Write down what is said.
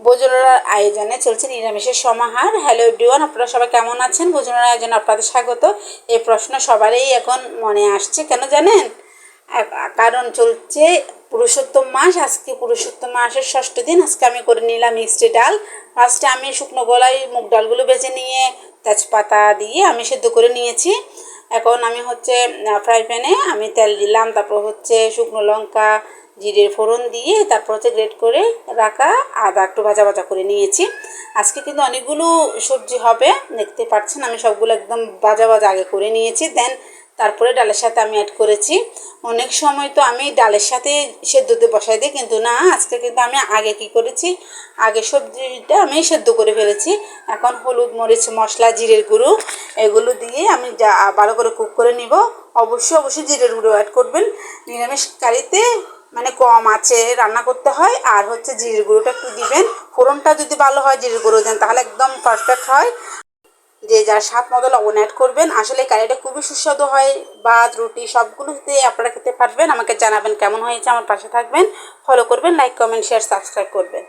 ভোজনের আয়োজনে চলছে নিরামিষের সমাহার। হ্যালো এভরিওয়ান, আপনারা সবাই কেমন আছেন? ভোজনের আয়োজনে আপনাদের স্বাগত। এই প্রশ্ন সবারই এখন মনে আসছে, কেন জানেন? কারণ চলছে পুরুষোত্তম মাস। আজকে পুরুষোত্তম মাসের ষষ্ঠ দিন। আজকে আমি করে নিলাম মিষ্টি ডাল। ফার্স্টে আমি শুকনো গলায় মুগ ডালগুলো বেজে নিয়ে তেজপাতা দিয়ে আমি সেদ্ধ করে নিয়েছি। এখন আমি ফ্রাই প্যানে আমি তেল দিলাম, তারপর শুকনো লঙ্কা জিরের ফোড়ন দিয়ে তারপর গ্রেট করে রাখা আদা একটু ভাজা ভাজা করে নিয়েছি। আজকে কিন্তু অনেকগুলো সবজি হবে, দেখতে পাচ্ছেন আমি সবগুলো একদম ভাজা ভাজা আগে করে নিয়েছি। দেন তারপরে ডালের সাথে আমি অ্যাড করেছি। অনেক সময় তো আমি ডালের সাথে সেদ্ধতে বসাই দিই, কিন্তু না, আজকে কিন্তু আমি আগে কি করেছি, আগে সবজিটা আমি সেদ্ধ করে ফেলেছি। এখন হলুদ মরিচ মশলা জিরের গুঁড়ো এগুলো দিয়ে আমি ভালো করে কুক করে নিব। অবশ্যই জিরের গুঁড়ো অ্যাড করবেন। নিরামিষ কারিতে মানে কম আছে রান্না করতে হয়। আর জিরের গুঁড়োটা একটু দিবেন। ফোড়নটা যদি ভালো হয় জিরের গুঁড়ো দেন তাহলে একদম পারফেক্ট হয়। যে যার স্বাদ মতো লবণ অ্যাড করবেন। আসলে কারিটা খুবই সুস্বাদু হয়, ভাত রুটি সবগুলোতে আপনারা খেতে পারবেন। আমাকে জানাবেন কেমন হয়েছে, আমার পাশে থাকবেন, ফলো করবেন, লাইক কমেন্ট শেয়ার সাবস্ক্রাইব করবেন।